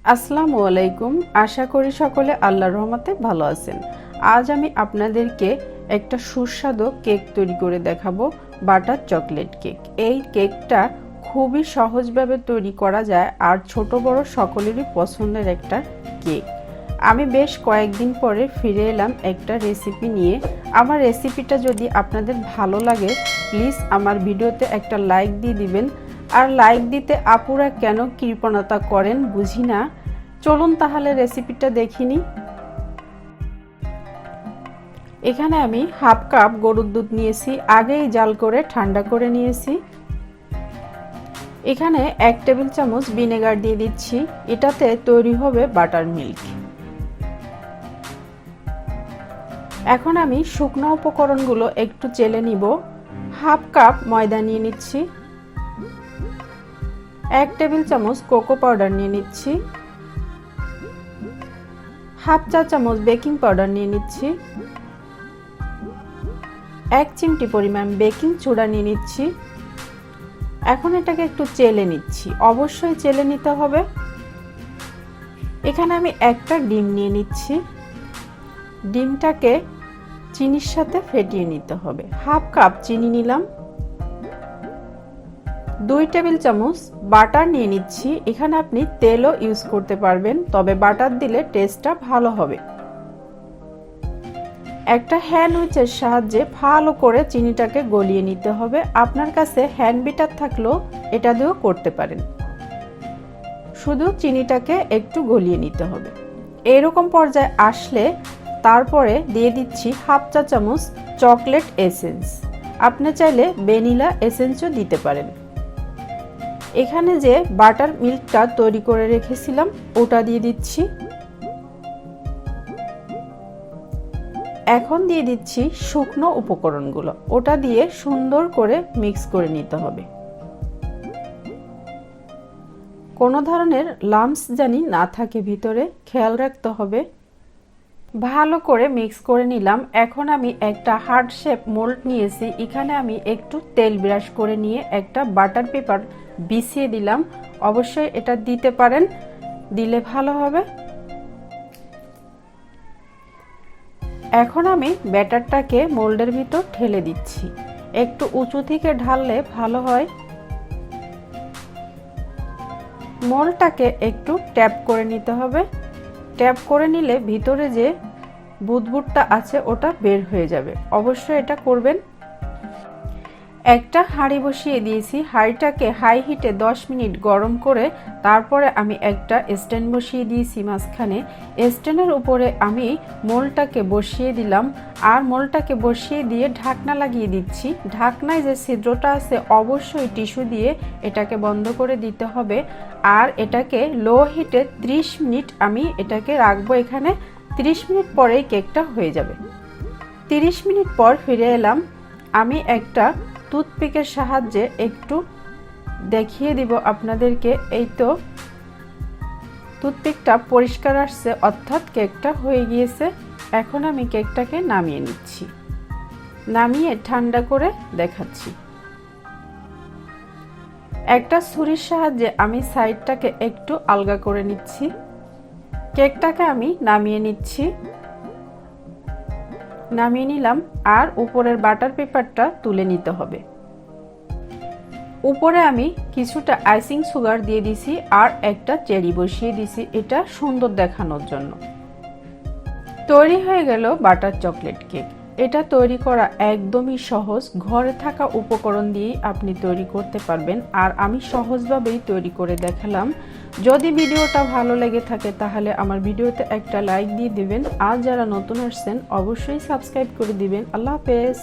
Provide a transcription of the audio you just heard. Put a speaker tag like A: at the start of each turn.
A: আসসালামু আলাইকুম। আশা করি সকলে আল্লাহর রহমতে ভালো আছেন। আজ আমি আপনাদেরকে একটা সুস্বাদু কেক তৈরি করে দেখাবো, বাটার চকলেট কেক। এই কেকটা খুবই সহজভাবে তৈরি করা যায় আর ছোট বড় সকলেরই পছন্দের একটা কেক। আমি বেশ কয়েকদিন পরে ফিরে এলাম একটা রেসিপি নিয়ে। আমার রেসিপিটা যদি আপনাদের ভালো লাগে প্লিজ আমার ভিডিওতে একটা লাইক দিয়ে দিবেন। আর লাইক দিতে আপুরা কেন কৃপণতা করেন বুঝি না। চলুন তাহলে রেসিপিটা দেখিনি। এখানে আমি হাফ কাপ গরুর দুধ নিয়েছি, আগেই জাল করে ঠান্ডা করে নিয়েছি। এখানে 1 টেবিল চামচ ভিনেগার দিয়ে দিচ্ছি, এটাতে তৈরি হবে বাটার মিল্ক। এখন আমি শুকনো উপকরণগুলো একটু চেলে নিব। হাফ কাপ ময়দা নিয়ে নিচ্ছি, 1 টেবিল চামচ কোকো পাউডার নিয়ে নিচ্ছি, হাফ চা চামচ বেকিং পাউডার নিয়ে নিচ্ছি, 1 চিমটি পরিমাণ বেকিং সোডা নিয়ে নিচ্ছি। এখন এটাকে একটু চেলে নিচ্ছি, অবশ্যই চেলে নিতে হবে। এখানে আমি একটা ডিম নিয়ে নিচ্ছি, ডিমটাকে চিনির সাথে ফেটিয়ে নিতে হবে। হাফ কাপ চিনি নিলাম, 2 টেবিল চামচ বাটার নিয়ে নিচ্ছি। এখানে আপনি তেলও ইউজ করতে পারবেন, তবে বাটার দিলে টেস্টটা ভালো হবে। একটা হ্যান্ড উইচের সাহায্যে ভালো করে চিনিটাকে গলিয়ে নিতে হবে। আপনার কাছে হ্যান্ড বিটার থাকলেও এটা দিয়েও করতে পারেন। শুধু চিনিটাকে একটু গলিয়ে নিতে হবে। এরকম পর্যায়ে আসলে তারপরে দিয়ে দিচ্ছি হাফ চা চামচ চকলেট এসেন্স। আপনি চাইলে ভ্যানিলা এসেন্সও দিতে পারেন। এখানে যে বাটার মিল্কটা তৈরি করে রেখেছিলাম ওটা দিয়ে দিচ্ছি। এখন দিয়ে দিচ্ছি শুকনো উপকরণগুলো, ওটা দিয়ে সুন্দর করে মিক্স করে নিতে হবে। কোনো ধরনের লাম্পস জানি না থাকে ভিতরে, খেয়াল রাখতে হবে। ভালো করে মিক্স করে নিলাম। এখন আমি একটা হার্ট শেপ মোল্ড নিয়েছি, এখানে আমি একটু তেল ব্রাশ করে নিয়ে একটা বাটার পেপার বিছিয়ে দিলাম। অবশ্যই এটা দিতে পারেন, দিলে ভালো হবে। এখন আমি ব্যাটারটাকে মোল্ডের ভিতর ঢেলে দিচ্ছি, একটু উঁচু থেকে ঢাললে ভালো হয়। মোল্ডটাকে একটু ট্যাপ করে নিতে হবে, ট্যাপ করে নিলে ভিতরে যে বুদবুদটা আছে ওটা বের হয়ে যাবে। অবশ্যই এটা করবেন। একটা হাঁড়ি বসিয়ে দিয়েছি, হাঁড়িটাকে হাই হিটে 10 মিনিট গরম করে তারপরে আমি একটা স্ট্যান্ড বসিয়ে দিয়েছি মাঝখানে। স্ট্যান্ডের উপরে আমি মোলটাকে বসিয়ে দিলাম আর মোলটাকে বসিয়ে দিয়ে ঢাকনা লাগিয়ে দিচ্ছি। ঢাকনায় যে ছিদ্রটা আছে অবশ্যই টিস্যু দিয়ে এটাকে বন্ধ করে দিতে হবে। আর এটাকে লো হিটে 30 মিনিট আমি এটাকে রাখবো। এখানে 30 মিনিট পরেই কেকটা হয়ে যাবে। 30 মিনিট পর ফিরে এলাম। আমি একটা টুথপিকের সাহায্যে একটু দেখিয়ে দিব আপনাদেরকে। এই তো টুথপিকটা পরিষ্কার আসছে, অর্থাৎ কেকটা হয়ে গিয়েছে। এখন আমি কেকটাকে নামিয়ে নিচ্ছি, নামিয়ে ঠান্ডা করে দেখাচ্ছি। একটা ছুরির সাহায্যে আমি সাইডটাকে একটু আলগা করে নিচ্ছি। কেকটাকে আমি নামিয়ে নিচ্ছি, নামিয়ে নিলাম। আর উপরের বাটার পেপারটা তুলে নিতে হবে। উপরে আমি কিছুটা আইসিং সুগার দিয়ে দিছি আর একটা চেরি বসিয়ে দিছি, এটা সুন্দর দেখানোর জন্য। তৈরি হয়ে গেল বাটার চকলেট কেক। এটা তৈরি করা একদমই সহজ, ঘরে থাকা উপকরণ দিয়েই আপনি তৈরি করতে পারবেন। আর আমি সহজভাবেই তৈরি করে দেখালাম। যদি ভিডিওটা ভালো লেগে থাকে তাহলে আমার ভিডিওতে একটা লাইক দিয়ে দিবেন। আর যারা নতুন আসছেন অবশ্যই সাবস্ক্রাইব করে দিবেন। আল্লাহ হাফেজ।